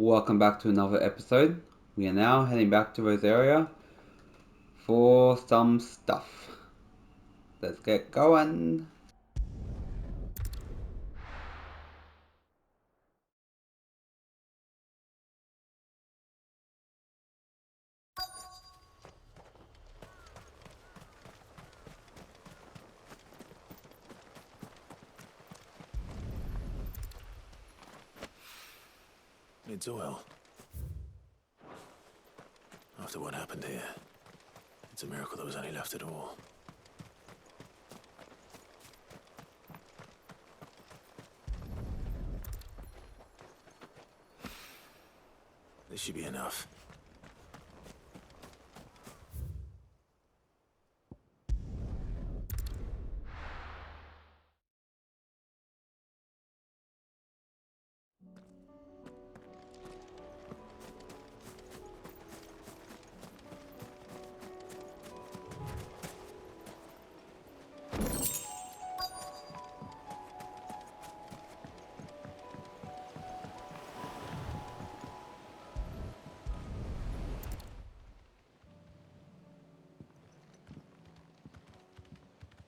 Welcome back to another episode. We are now heading back to Rosaria for some stuff. Let's get going. It's oil. After what happened here, it's a miracle there was any left at all. This should be enough.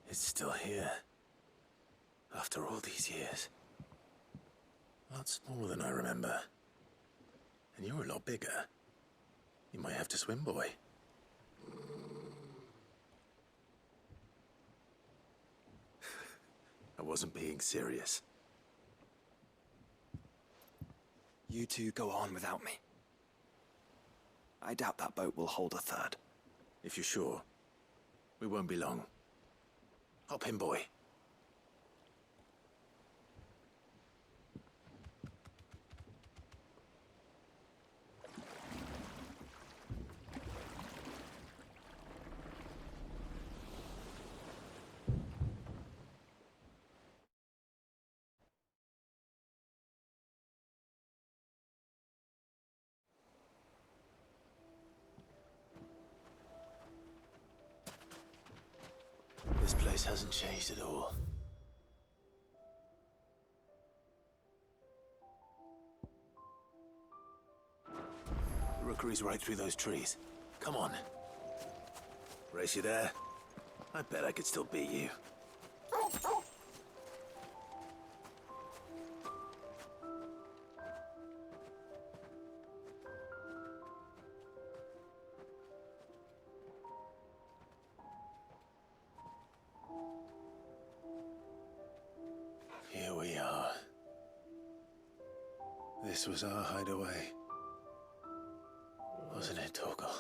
It's still here. After all these years. A lot smaller than I remember. And you're a lot bigger. You might have to swim, boy. I wasn't being serious. You two go on without me. I doubt that boat will hold a third. If you're sure, we won't be long. Hop in, boy. This place hasn't changed at all. The rookery's right through those trees. Come on. Race you there? I bet I could still beat you. Here we are. This was our hideaway. Wasn't it, Torgal?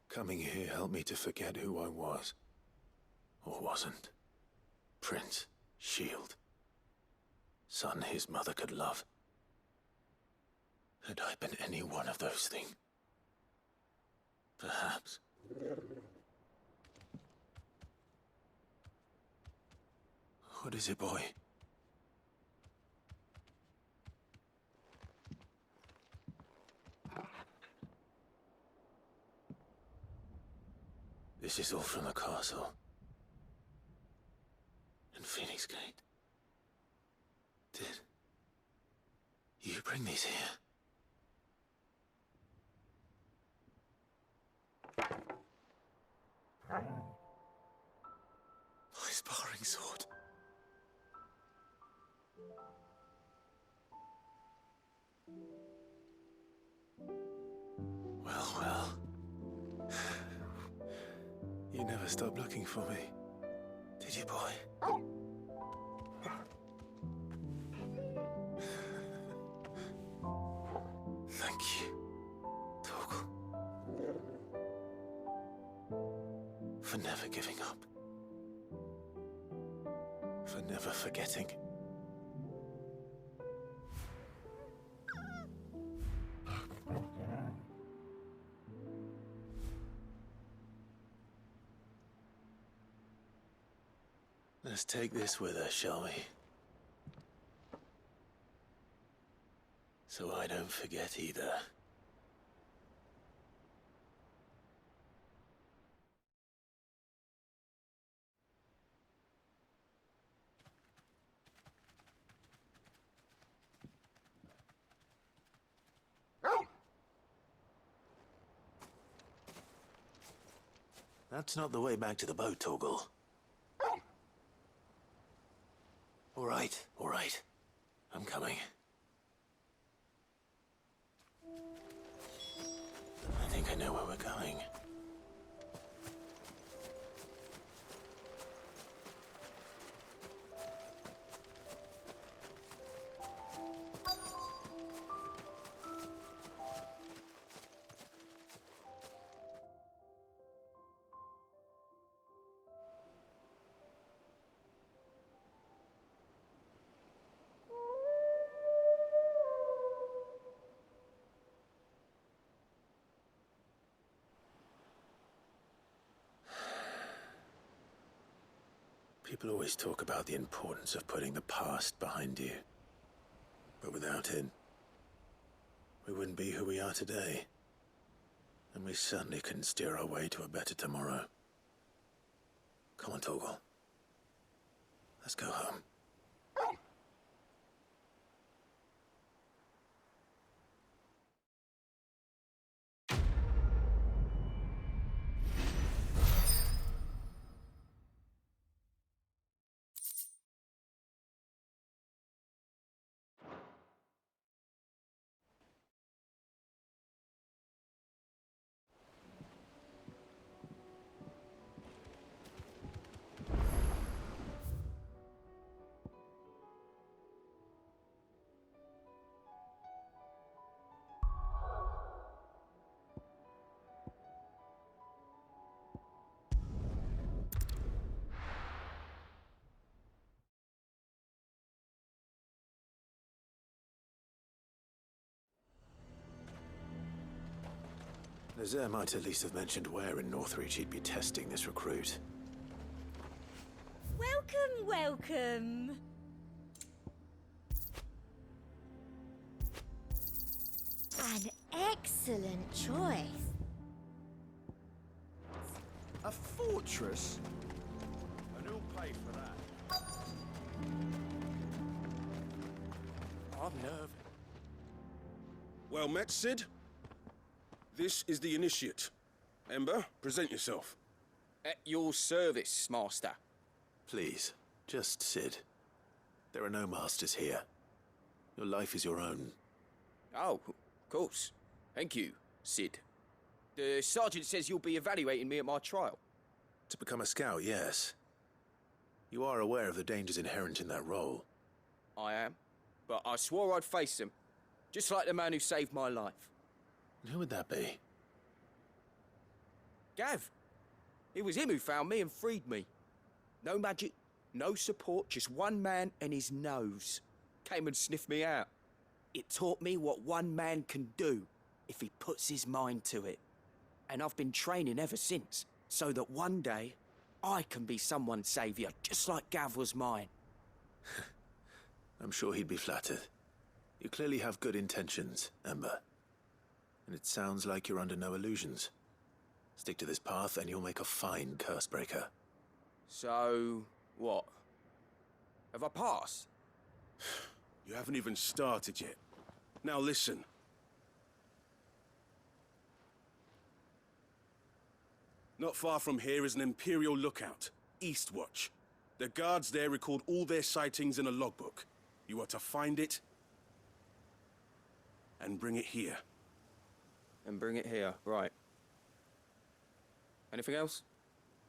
Coming here helped me to forget who I was. Or wasn't. Prince, shield. Son his mother could love. Had I been any one of those things? Perhaps. What is it, boy? This is all from the castle. And Phoenix Gate. Did you bring these here? My sparring sword. Well. You never stopped looking for me, did you, boy? Thank you, Torgal. For never giving up. For never forgetting. Let's take this with us, shall we? So I don't forget either. That's not the way back to the boat, Torgal. All right. I'm coming. I think I know where we're going. People always talk about the importance of putting the past behind you. But without it, we wouldn't be who we are today. And we certainly couldn't steer our way to a better tomorrow. Come on, Torgal. Let's go home. Nazir might at least have mentioned where in Northreach he'd be testing this recruit. Welcome. An excellent choice. A fortress? And who'll pay for that? I've nerve. Well met, Sid. This is the Initiate. Ember, present yourself. At your service, Master. Please, just Sid. There are no masters here. Your life is your own. Oh, of course. Thank you, Sid. The Sergeant says you'll be evaluating me at my trial. To become a scout, yes. You are aware of the dangers inherent in that role. I am. But I swore I'd face them. Just like the man who saved my life. Who would that be? Gav. It was him who found me and freed me. No magic, no support, just one man and his nose. Came and sniffed me out. It taught me what one man can do if he puts his mind to it. And I've been training ever since, so that one day I can be someone's saviour, just like Gav was mine. I'm sure he'd be flattered. You clearly have good intentions, Ember. And it sounds like you're under no illusions. Stick to this path and you'll make a fine Cursebreaker. So, what? Have I passed? You haven't even started yet. Now listen. Not far from here is an Imperial lookout, Eastwatch. The guards there record all their sightings in a logbook. You are to find it and bring it here. And bring it here, right. Anything else?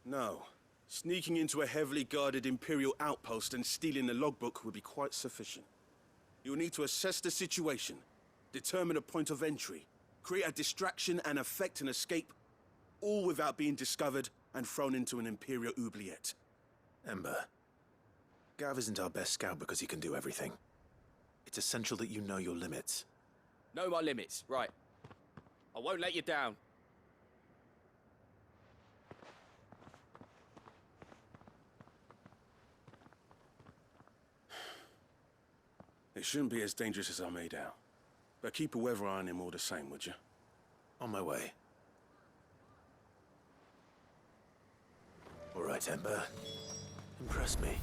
No. Sneaking into a heavily guarded Imperial outpost and stealing the logbook would be quite sufficient. You'll need to assess the situation, determine a point of entry, create a distraction and effect an escape, all without being discovered and thrown into an Imperial oubliette. Ember, Gav isn't our best scout because he can do everything. It's essential that you know your limits. Know my limits, right. I won't let you down. It shouldn't be as dangerous as I made out. But keep a weather eye on him all the same, would you? On my way. All right, Ember. Impress me.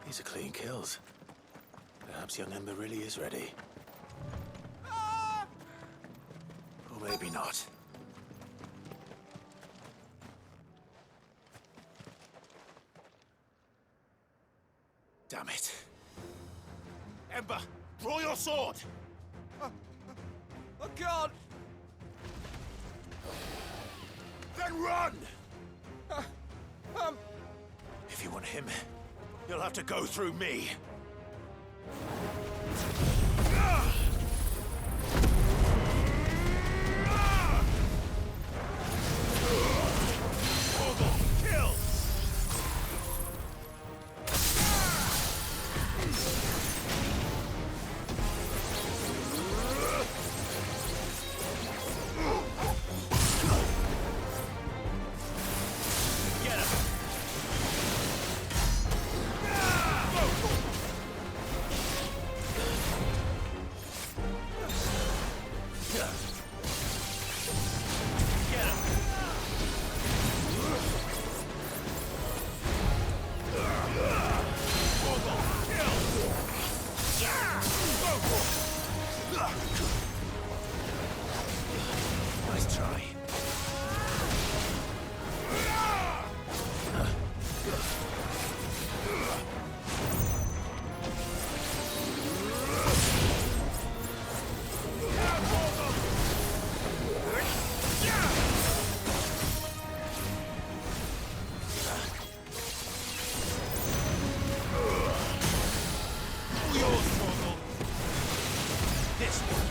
These are clean kills. Perhaps young Ember really is ready. Or maybe not. Damn it. Ember, draw your sword! I can't! Then run! If you want him, you'll have to go through me. Kill! Get him! Nice try. This one.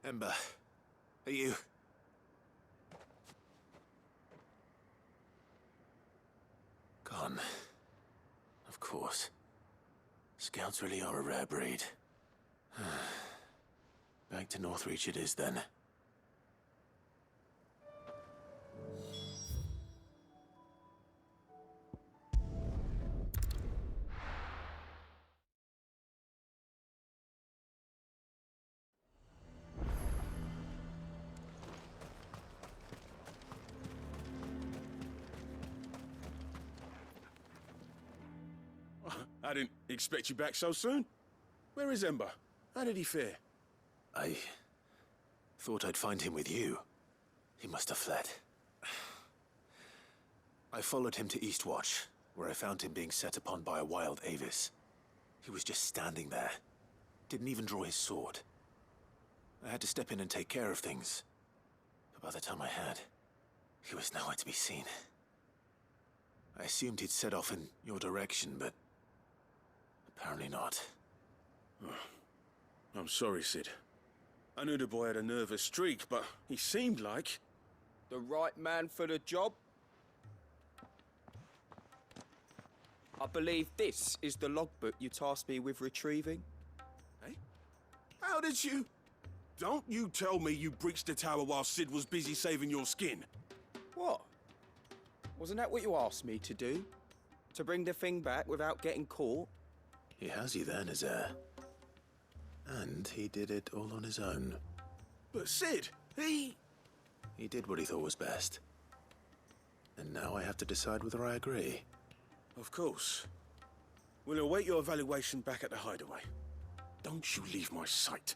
Ember, are you... Gone. Of course. Scouts really are a rare breed. Back to Northreach it is then. I didn't expect you back so soon. Where is Ember? How did he fare? I thought I'd find him with you. He must have fled. I followed him to Eastwatch, where I found him being set upon by a wild Avis. He was just standing there. Didn't even draw his sword. I had to step in and take care of things. But by the time I had, he was nowhere to be seen. I assumed he'd set off in your direction, but apparently not. I'm sorry, Sid. I knew the boy had a nervous streak, but he seemed like... The right man for the job? I believe this is the logbook you tasked me with retrieving. Eh? How did you... Don't you tell me you breached the tower while Sid was busy saving your skin. What? Wasn't that what you asked me to do? To bring the thing back without getting caught? He has you there, Nazaire. And he did it all on his own. But Sid, he did what he thought was best. And now I have to decide whether I agree. Of course. We'll await your evaluation back at the hideaway. Don't you leave my sight.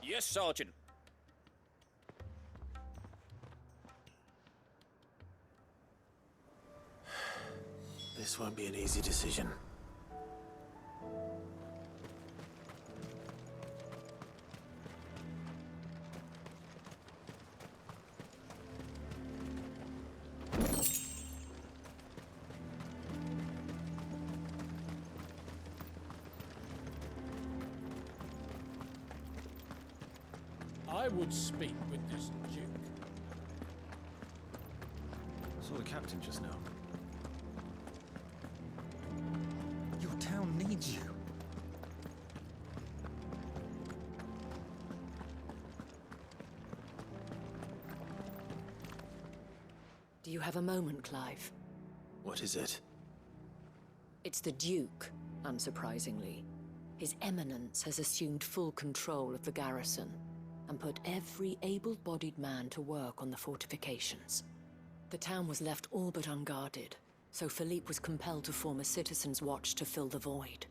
Yes, Sergeant. This won't be an easy decision. I would speak with this Duke. Saw the captain just now. Your town needs you. Do you have a moment, Clive? What is it? It's the Duke, unsurprisingly. His Eminence has assumed full control of the garrison and put every able-bodied man to work on the fortifications. The town was left all but unguarded, so Philippe was compelled to form a citizens' watch to fill the void.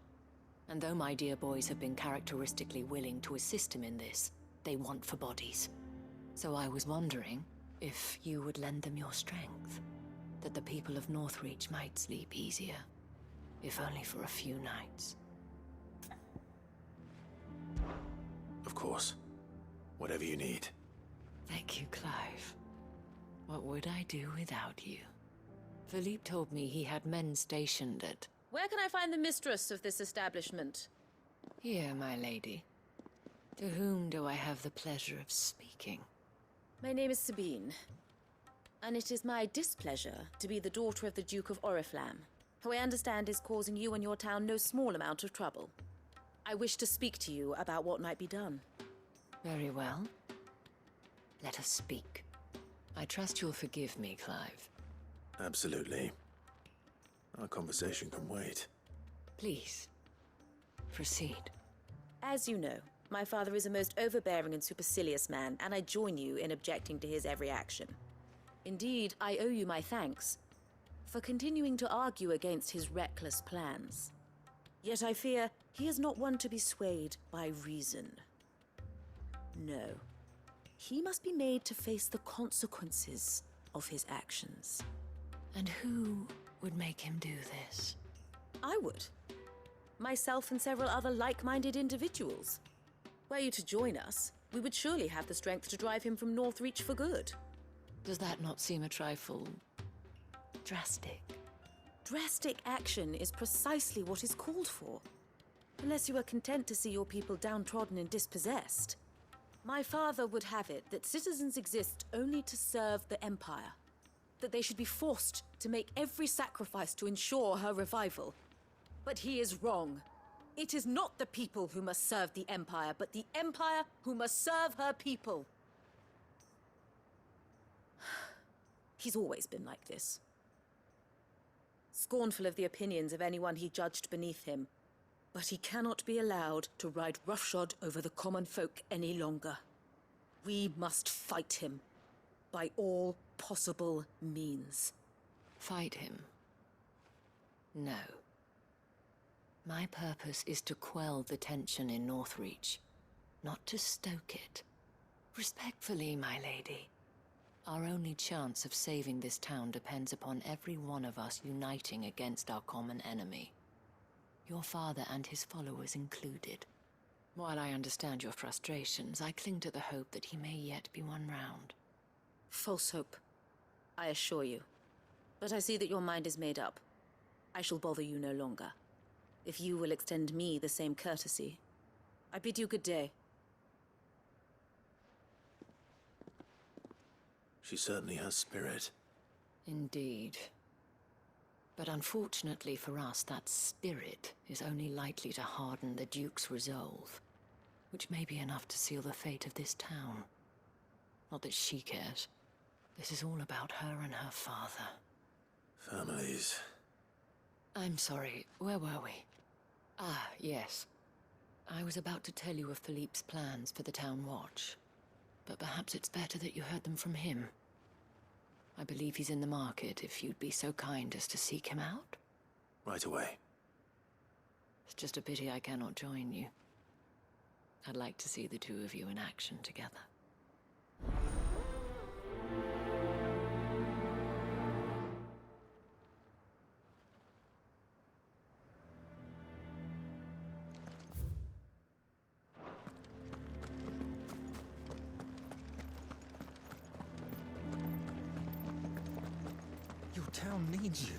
And though my dear boys have been characteristically willing to assist him in this, they want for bodies. So I was wondering if you would lend them your strength, that the people of Northreach might sleep easier, if only for a few nights. Of course. Whatever you need. Thank you, Clive. What would I do without you? Philippe told me he had men stationed at... Where can I find the mistress of this establishment? Here, my lady. To whom do I have the pleasure of speaking? My name is Sabine, and it is my displeasure to be the daughter of the Duke of Oriflamme, who I understand is causing you and your town no small amount of trouble. I wish to speak to you about what might be done. Very well. Let us speak. I trust you'll forgive me, Clive. Absolutely. Our conversation can wait. Please, proceed. As you know, my father is a most overbearing and supercilious man, and I join you in objecting to his every action. Indeed, I owe you my thanks for continuing to argue against his reckless plans. Yet I fear he is not one to be swayed by reason. No. He must be made to face the consequences of his actions. And who would make him do this? I would. Myself and several other like-minded individuals. Were you to join us, we would surely have the strength to drive him from Northreach for good. Does that not seem a trifle... drastic? Drastic action is precisely what is called for. Unless you are content to see your people downtrodden and dispossessed. My father would have it that citizens exist only to serve the Empire. That they should be forced to make every sacrifice to ensure her revival. But he is wrong. It is not the people who must serve the Empire, but the Empire who must serve her people. He's always been like this. Scornful of the opinions of anyone he judged beneath him. But he cannot be allowed to ride roughshod over the common folk any longer. We must fight him by all possible means. Fight him? No. My purpose is to quell the tension in Northreach, not to stoke it. Respectfully, my lady. Our only chance of saving this town depends upon every one of us uniting against our common enemy. Your father and his followers included. While I understand your frustrations, I cling to the hope that he may yet be won round. False hope, I assure you. But I see that your mind is made up. I shall bother you no longer. If you will extend me the same courtesy, I bid you good day. She certainly has spirit. Indeed. But unfortunately for us, that spirit is only likely to harden the Duke's resolve, which may be enough to seal the fate of this town. Not that she cares. This is all about her and her father. Families. I'm sorry, where were we? Ah, yes. I was about to tell you of Philippe's plans for the town watch, but perhaps it's better that you heard them from him. I believe he's in the market, if you'd be so kind as to seek him out. Right away. It's just a pity I cannot join you. I'd like to see the two of you in action together. Your town needs you.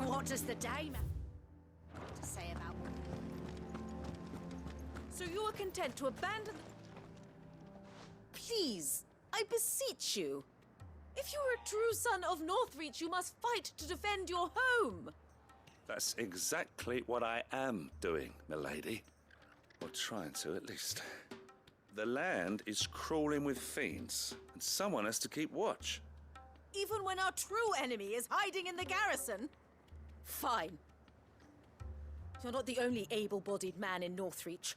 What does the dame have to say about... So you are content to abandon... Please, I beseech you. If you are a true son of Northreach, you must fight to defend your home. That's exactly what I am doing, milady. Or trying to, at least. The land is crawling with fiends, and someone has to keep watch. Even when our true enemy is hiding in the garrison? Fine. You're not the only able-bodied man in Northreach.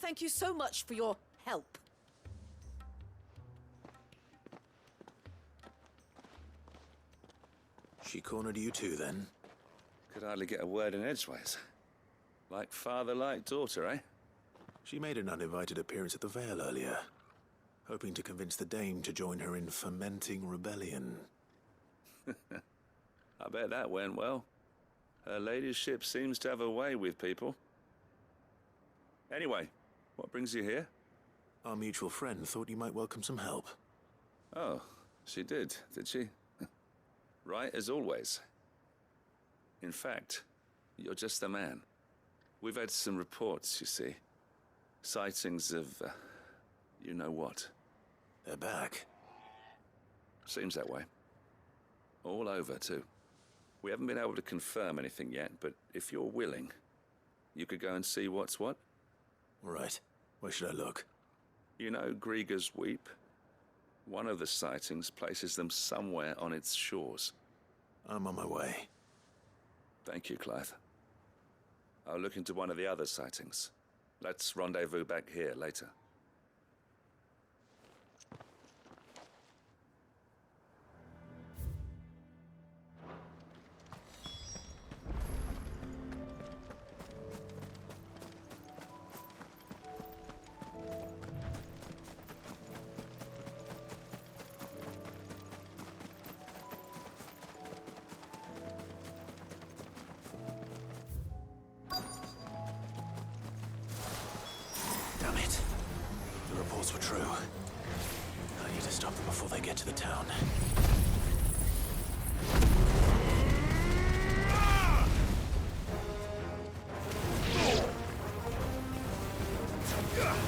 Thank you so much for your help. She cornered you too, then? Could hardly get a word in edgeways. Like father, like daughter, eh? She made an uninvited appearance at the Vale earlier, hoping to convince the Dame to join her in fomenting rebellion. I bet that went well. Her ladyship seems to have a way with people. Anyway, what brings you here? Our mutual friend thought you might welcome some help. Oh, she did she? Right as always. In fact, you're just the man. We've had some reports, you see. Sightings of, you know what. They're back. Seems that way. All over, too. We haven't been able to confirm anything yet, but if you're willing, you could go and see what's what. Right. Where should I look? You know Grieger's Weep? One of the sightings places them somewhere on its shores. I'm on my way. Thank you, Clive. I'll look into one of the other sightings. Let's rendezvous back here later. Damn it. The reports were true. I need to stop them before they get to the town.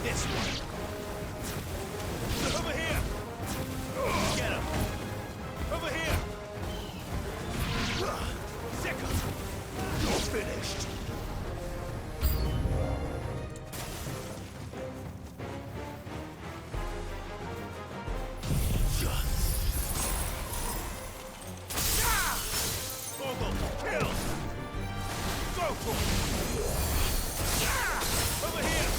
This one. Over here! Get him! Over here! Second! You're finished! Kill! Go for it! Over here!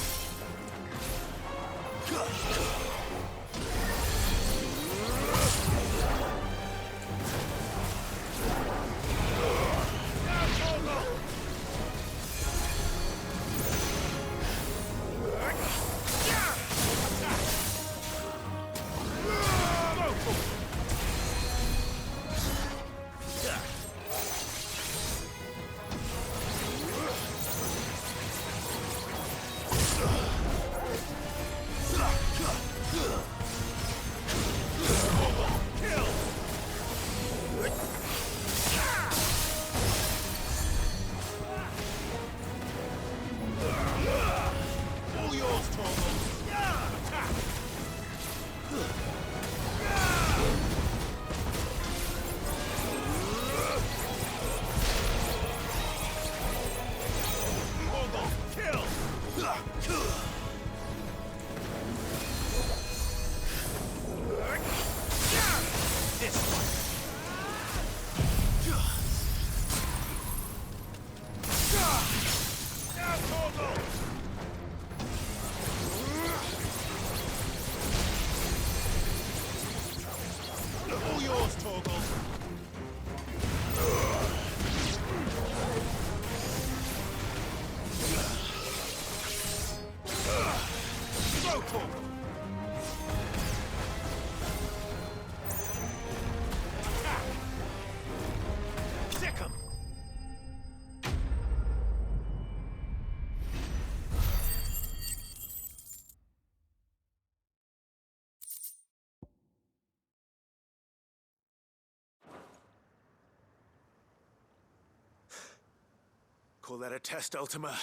Call that a test, Ultima?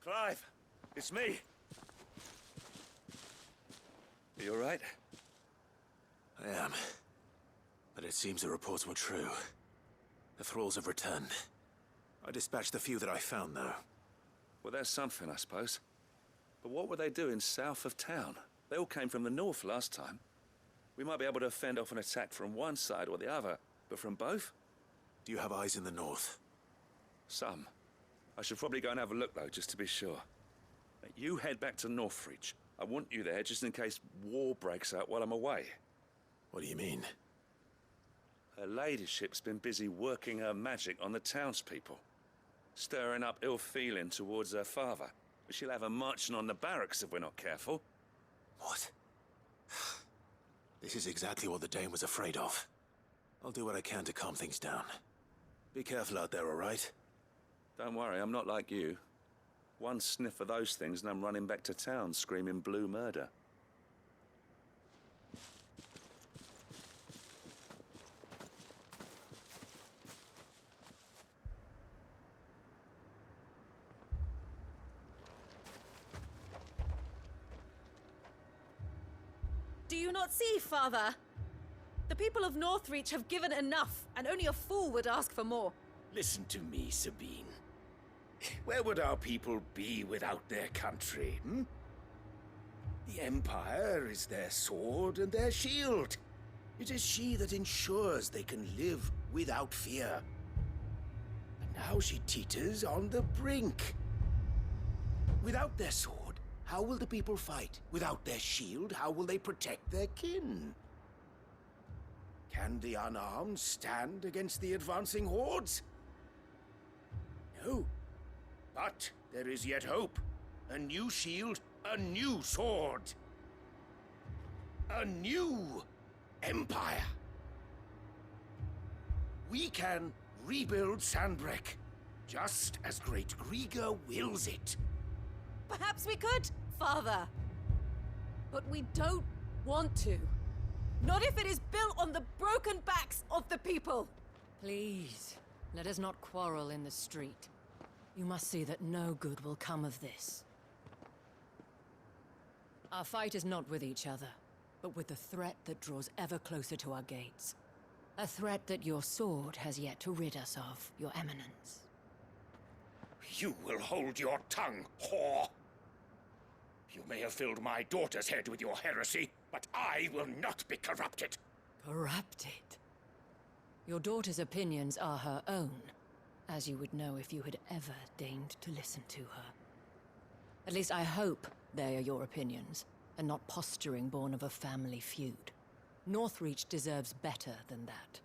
Clive, it's me. Are you all right? I am. But it seems the reports were true. The thralls have returned. I dispatched the few that I found, though. Well, that's something, I suppose. But what were they doing south of town? They all came from the north last time. We might be able to fend off an attack from one side or the other, but from both? Do you have eyes in the north? Some. I should probably go and have a look, though, just to be sure. You head back to Northreach. I want you there just in case war breaks out while I'm away. What do you mean? Her ladyship's been busy working her magic on the townspeople, stirring up ill feeling towards her father. But she'll have her marching on the barracks if we're not careful. What? This is exactly what the Dame was afraid of. I'll do what I can to calm things down. Be careful out there, all right? Don't worry, I'm not like you. One sniff of those things and I'm running back to town screaming blue murder. Do you not see, Father? The people of Northreach have given enough, and only a fool would ask for more. Listen to me, Sabine. Where would our people be without their country, hmm? The Empire is their sword and their shield. It is she that ensures they can live without fear. And now she teeters on the brink. Without their sword, how will the people fight? Without their shield, how will they protect their kin? Can the unarmed stand against the advancing hordes? No. But there is yet hope. A new shield, a new sword. A new empire. We can rebuild Sandbreck, just as Great Grieger wills it. Perhaps we could, Father. But we don't want to. Not if it is built on the broken backs of the people. Please, let us not quarrel in the street. You must see that no good will come of this. Our fight is not with each other, but with the threat that draws ever closer to our gates. A threat that your sword has yet to rid us of, Your Eminence. You will hold your tongue, whore! You may have filled my daughter's head with your heresy, but I will not be corrupted. Corrupted? Your daughter's opinions are her own, as you would know if you had ever deigned to listen to her. At least I hope they are your opinions, and not posturing born of a family feud. Northreach deserves better than that.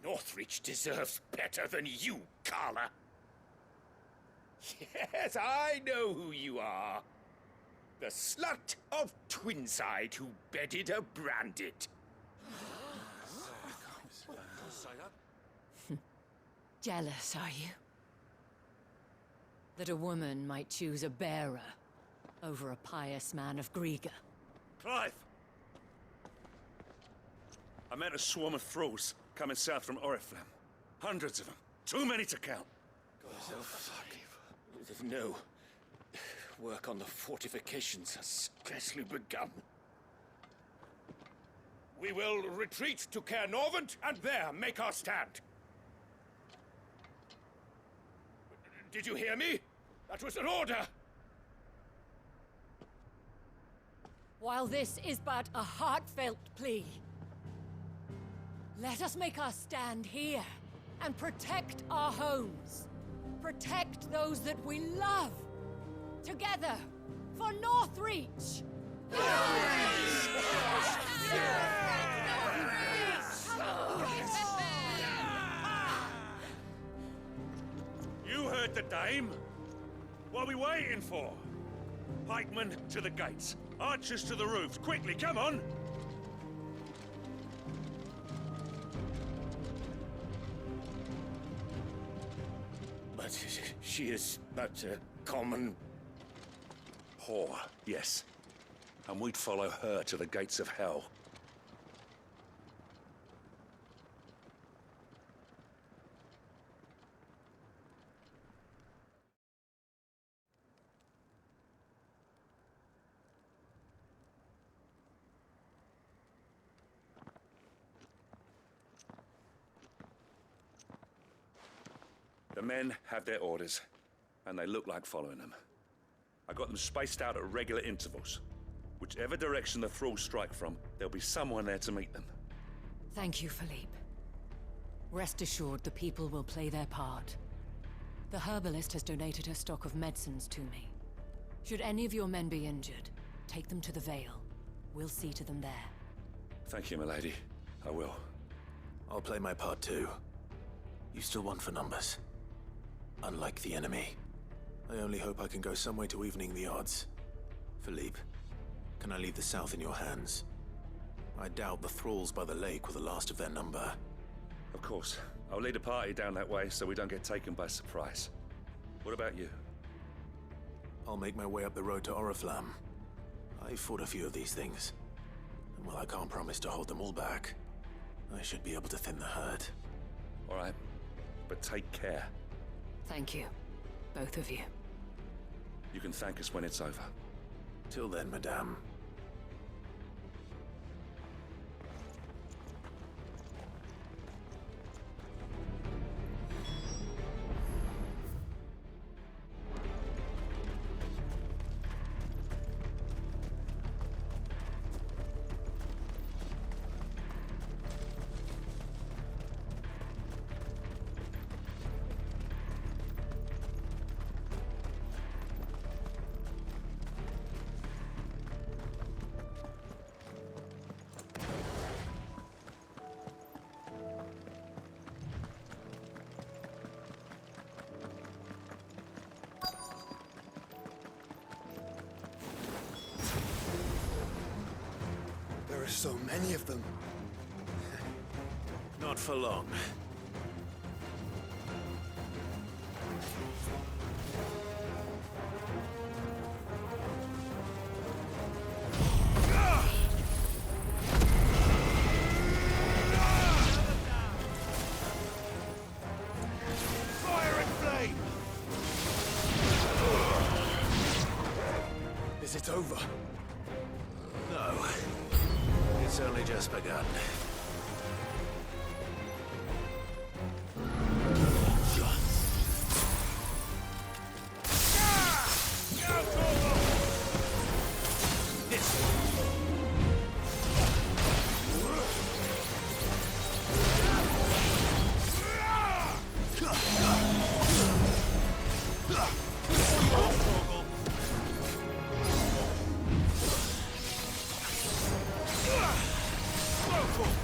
Northreach deserves better than you, Carla. Yes, I know who you are. The slut of Twinside who bedded a Branded. Jealous, are you? That a woman might choose a bearer over a pious man of Grieger. Clive! I met a swarm of thralls coming south from Oriflamme. Hundreds of them. Too many to count. Oh, fuck. No. Work on the fortifications has scarcely begun. We will retreat to Caer Norvent and there make our stand. Did you hear me? That was an order! While this is but a heartfelt plea, let us make our stand here and protect our homes. Protect those that we love. Together, for Northreach! You heard the Dame. What are we waiting for? Pikemen to the gates. Archers to the roofs. Quickly, come on! But she is but a common... Whore, yes. And we'd follow her to the gates of hell. men have their orders, and they look like following them. I got them spaced out at regular intervals. Whichever direction the thralls strike from, there'll be someone there to meet them. Thank you, Philippe. Rest assured the people will play their part. The herbalist has donated her stock of medicines to me. Should any of your men be injured, take them to the Vale. We'll see to them there. Thank you, milady. I will. I'll play my part too. You still want for numbers. Unlike the enemy. I only hope I can go some way to evening the odds. Philippe, can I leave the south in your hands? I doubt the thralls by the lake were the last of their number. Of course. I'll lead a party down that way so we don't get taken by surprise. What about you? I'll make my way up the road to Oriflamme. I fought a few of these things. And while I can't promise to hold them all back, I should be able to thin the herd. All right. But take care. Thank you. Both of you. You can thank us when it's over. Till then, madame. There are so many of them. Not for long. Fire and flame! Is it over? No. It's only just begun. Local!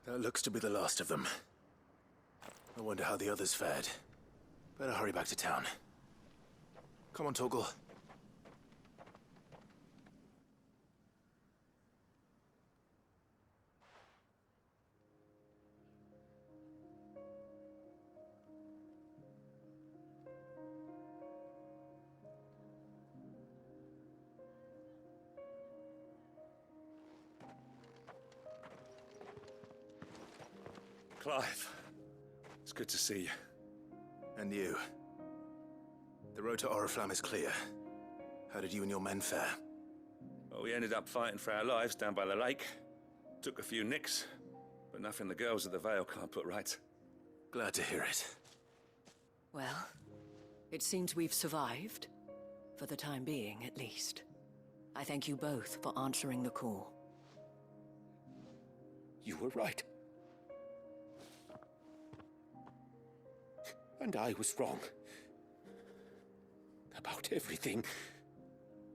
That looks to be the last of them. I wonder how the others fared. Better hurry back to town. Come on, Torgal. Clive, it's good to see you. And you. The road to Oriflamme is clear. How did you and your men fare? Well, we ended up fighting for our lives down by the lake. Took a few nicks, but nothing the girls of the Vale can't put right. Glad to hear it. Well, it seems we've survived. For the time being, at least. I thank you both for answering the call. You were right. And I was wrong. About everything.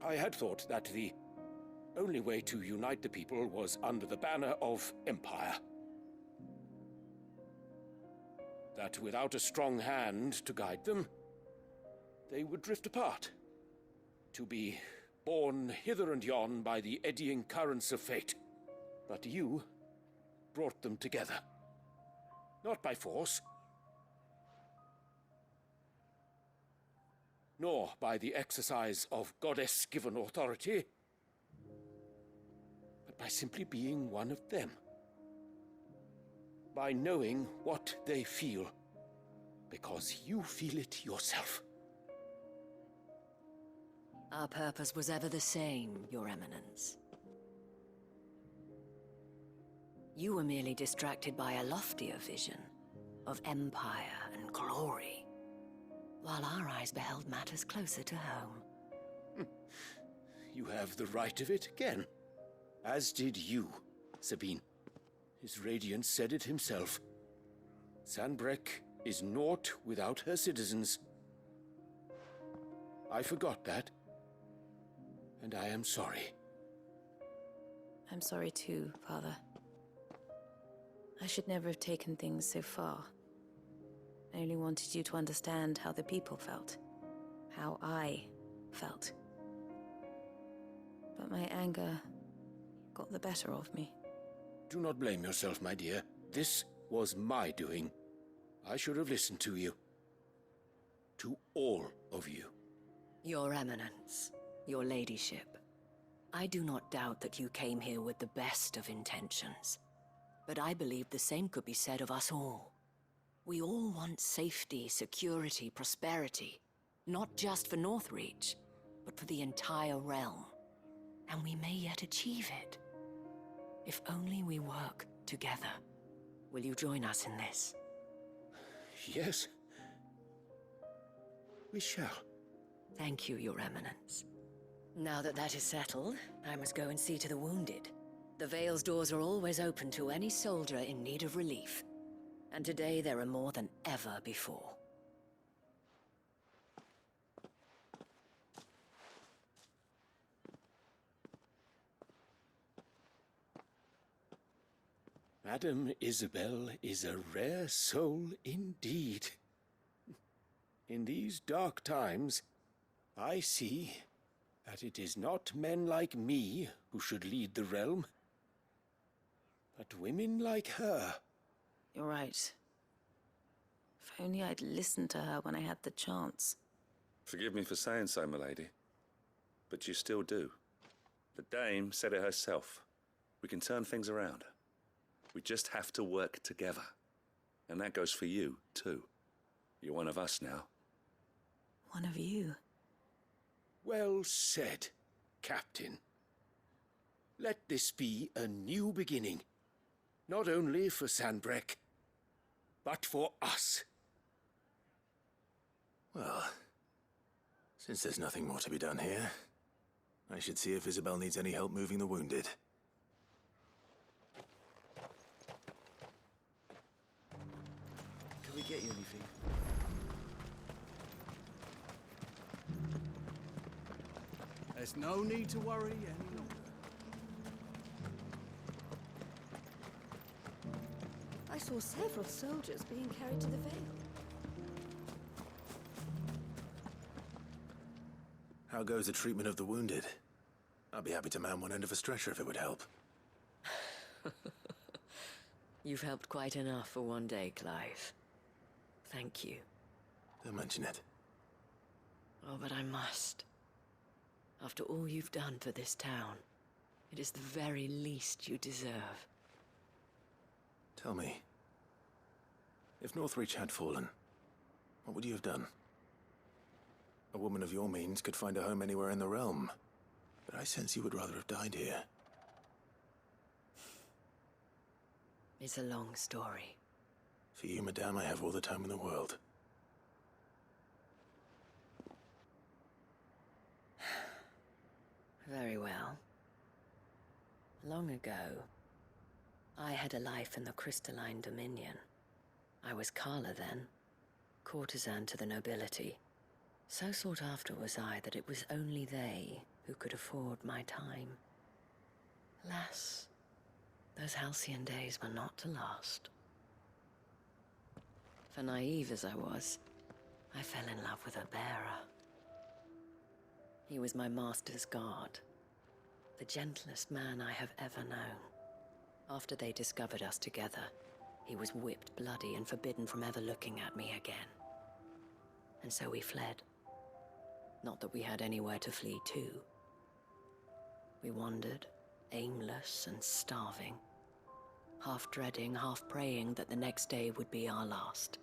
I had thought that the only way to unite the people was under the banner of Empire. That without a strong hand to guide them, they would drift apart. To be borne hither and yon by the eddying currents of fate. But you brought them together. Not by force, nor by the exercise of goddess-given authority, but by simply being one of them. By knowing what they feel, because you feel it yourself. Our purpose was ever the same, Your Eminence. You were merely distracted by a loftier vision of empire and glory, while our eyes beheld matters closer to home. You have the right of it again. As did you, Sabine. His radiance said it himself. Sanbreque is naught without her citizens. I forgot that, and I am sorry. I'm sorry too, Father. I should never have taken things so far. I only wanted you to understand how the people felt. How I felt. But my anger got the better of me. Do not blame yourself, my dear. This was my doing. I should have listened to you. To all of you. Your Eminence, your ladyship, I do not doubt that you came here with the best of intentions. But I believe the same could be said of us all. We all want safety, security, prosperity. Not just for Northreach, but for the entire realm. And we may yet achieve it. If only we work together. Will you join us in this? Yes. We shall. Thank you, Your Eminence. Now that that is settled, I must go and see to the wounded. The Vale's doors are always open to any soldier in need of relief. And today there are more than ever before. Madame Isabel is a rare soul indeed. In these dark times, I see that it is not men like me who should lead the realm, but women like her. You're right. If only I'd listened to her when I had the chance. Forgive me for saying so, milady, but you still do. The Dame said it herself. We can turn things around. We just have to work together. And that goes for you, too. You're one of us now. One of you? Well said, Captain. Let this be a new beginning. Not only for Sanbreque, but for us. Well, since there's nothing more to be done here, I should see if Isabel needs any help moving the wounded. Can we get you anything? There's no need to worry any longer. saw several soldiers being carried to the Vale. How goes the treatment of the wounded? I'd be happy to man one end of a stretcher if it would help. You've helped quite enough for one day, Clive. Thank you. Don't mention it. Oh, but I must. After all you've done for this town, it is the very least you deserve. Tell me, if Northreach had fallen, what would you have done? A woman of your means could find a home anywhere in the realm, but I sense you would rather have died here. It's a long story. For you, madame, I have all the time in the world. Very well. Long ago, I had a life in the Crystalline Dominion. I was Carla then, courtesan to the nobility. So sought after was I that it was only they who could afford my time. Alas, those halcyon days were not to last. For naive as I was, I fell in love with a bearer. He was my master's guard, the gentlest man I have ever known. After they discovered us together, he was whipped bloody and forbidden from ever looking at me again. And so we fled. Not that we had anywhere to flee to. We wandered, aimless and starving, half dreading, half praying that the next day would be our last.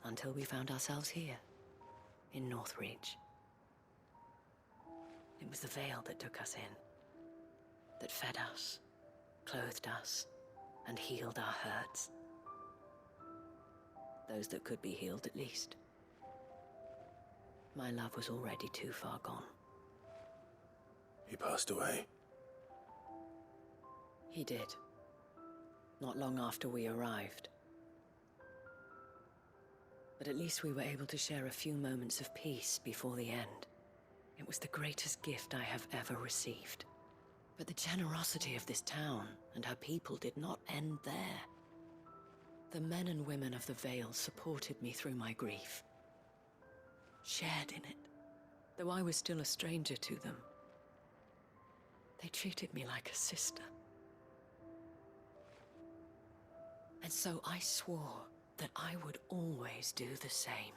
Until we found ourselves here, in Northreach. It was the Vale that took us in, that fed us, clothed us, and healed our hurts. Those that could be healed, at least. My love was already too far gone. He passed away. He did. Not long after we arrived. But at least we were able to share a few moments of peace before the end. It was the greatest gift I have ever received. But the generosity of this town and her people did not end there. The men and women of the Vale supported me through my grief. Shared in it, though I was still a stranger to them. They treated me like a sister. And so I swore that I would always do the same.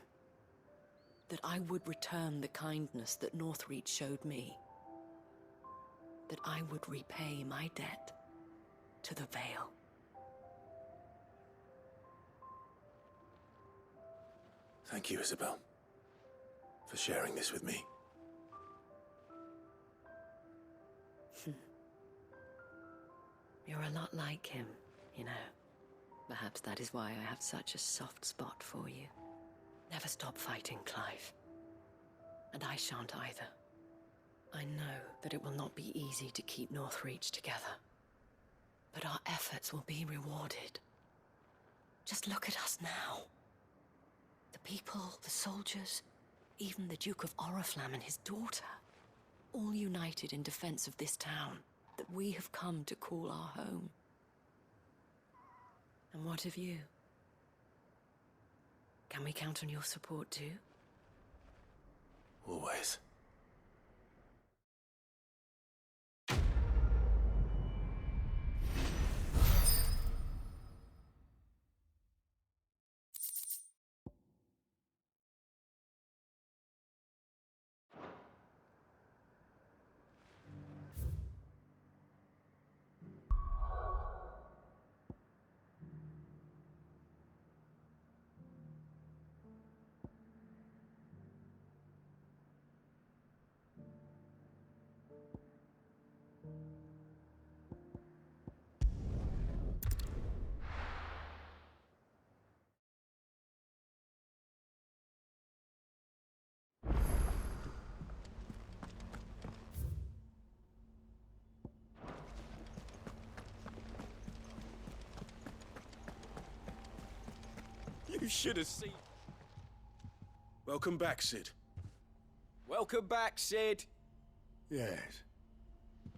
That I would return the kindness that Northreach showed me. That I would repay my debt to the Vale. Thank you, Isabel, for sharing this with me. You're a lot like him, you know. Perhaps that is why I have such a soft spot for you. Never stop fighting, Clive. And I shan't either. I know that it will not be easy to keep Northreach together. But our efforts will be rewarded. Just look at us now. The people, the soldiers, even the Duke of Oriflamme and his daughter, all united in defense of this town that we have come to call our home. And what of you? Can we count on your support too? Always. You should have seen. Welcome back, Sid. Welcome back, Sid. Yes.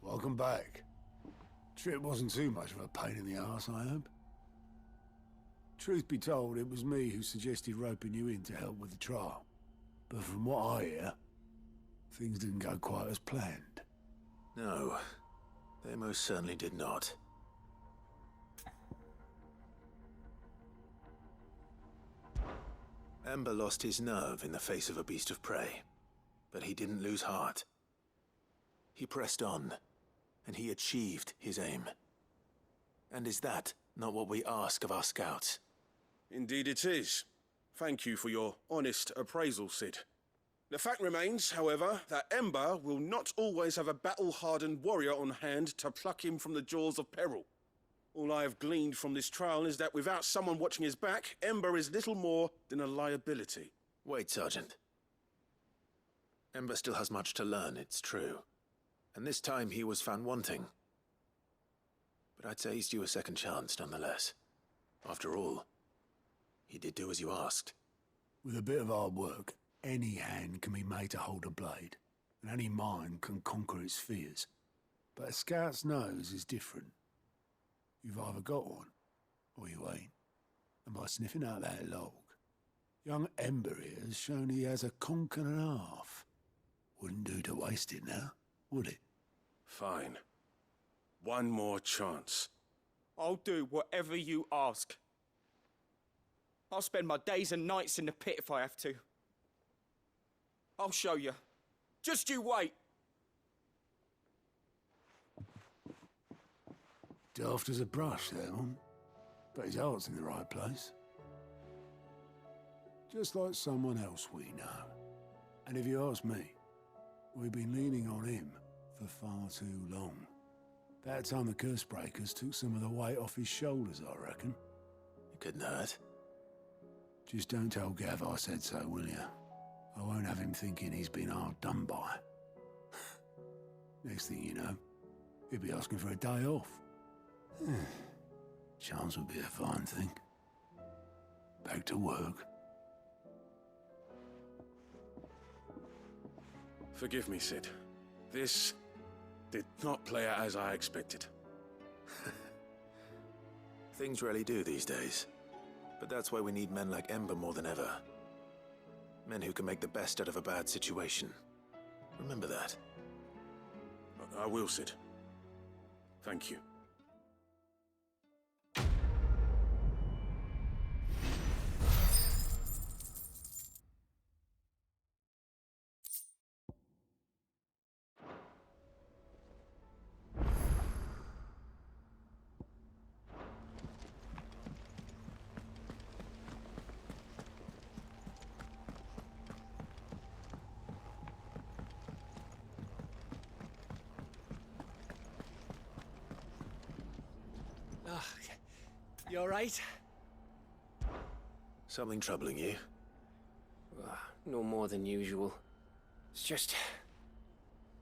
Welcome back. Trip wasn't too much of a pain in the arse, I hope. Truth be told, it was me who suggested roping you in to help with the trial. But from what I hear, things didn't go quite as planned. No, they most certainly did not. Ember lost his nerve in the face of a beast of prey, but he didn't lose heart. He pressed on, and he achieved his aim. And is that not what we ask of our scouts? Indeed it is. Thank you for your honest appraisal, Sid. The fact remains, however, that Ember will not always have a battle-hardened warrior on hand to pluck him from the jaws of peril. All I have gleaned from this trial is that without someone watching his back, Ember is little more than a liability. Wait, Sergeant. Ember still has much to learn, it's true. And this time he was found wanting. But I'd say he's due a second chance, nonetheless. After all, he did do as you asked. With a bit of hard work, any hand can be made to hold a blade, and any mind can conquer its fears. But a scout's nose is different. You've either got one, or you ain't. And by sniffing out that log, young Ember here has shown he has a conk and a half. Wouldn't do to waste it now, would it? Fine. One more chance. I'll do whatever you ask. I'll spend my days and nights in the pit if I have to. I'll show you. Just you wait. Daft as a brush, that one. But his heart's in the right place. Just like someone else we know. And if you ask me, we've been leaning on him for far too long. That time the curse breakers took some of the weight off his shoulders, I reckon. It couldn't hurt. Just don't tell Gav I said so, will you? I won't have him thinking he's been hard done by. Next thing you know, he'll be asking for a day off. Chance would be a fine thing. Back to work. Forgive me, Sid. This did not play out as I expected. Things rarely do these days. But that's why we need men like Ember more than ever. Men who can make the best out of a bad situation. Remember that. I will, Sid. Thank you. You all right? Something troubling you? No more than usual. It's just...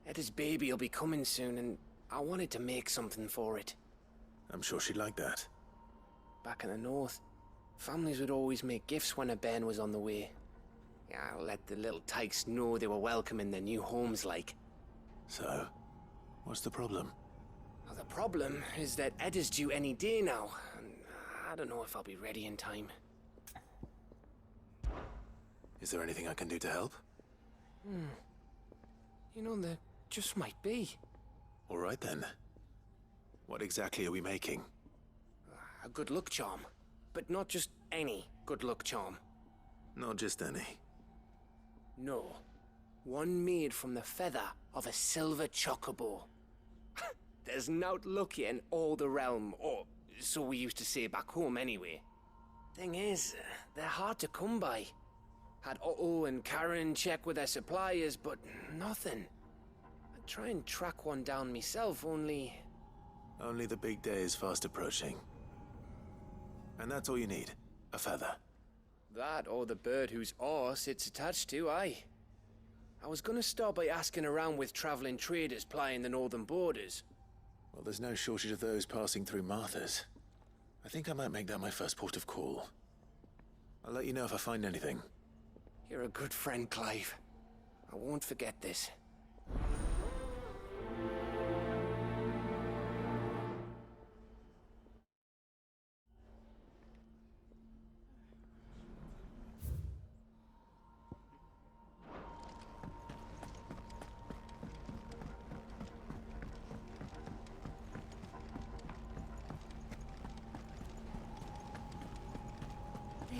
Etta's baby will be coming soon, and I wanted to make something for it. I'm sure she'd like that. Back in the north, families would always make gifts when a bairn was on the way. Yeah, let the little tykes know they were welcome in their new homes, like. So, what's the problem? Well, the problem is that Etta's due any day now, and I don't know if I'll be ready in time. Is there anything I can do to help? You know, there just might be. All right then. What exactly are we making? A good luck charm. But not just any good luck charm. Not just any. No. One made from the feather of a silver chocobo. There's naught luckier in all the realm, or so we used to say back home anyway. Thing is, they're hard to come by. Had Otto and Karen check with their suppliers, but nothing. I'd try and track one down myself, only... Only the big day is fast approaching. And that's all you need, a feather. That or the bird whose horse it's attached to, aye. I was gonna start by asking around with traveling traders plying the northern borders. Well, there's no shortage of those passing through Martha's. I think I might make that my first port of call. I'll let you know if I find anything. You're a good friend, Clive. I won't forget this.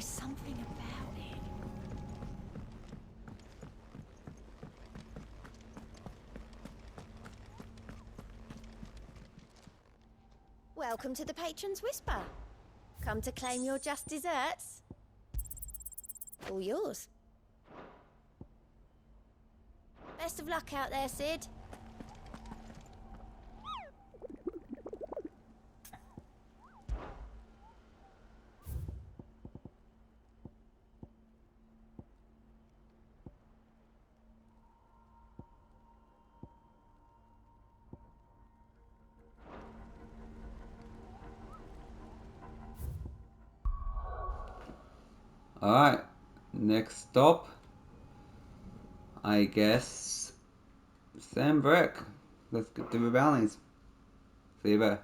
There's something about it. Welcome to the Patron's Whisper. Come to claim your just desserts? All yours. Best of luck out there, Sid. Alright, next stop, I guess, Sam Brick. Let's get to the bounties. See you there.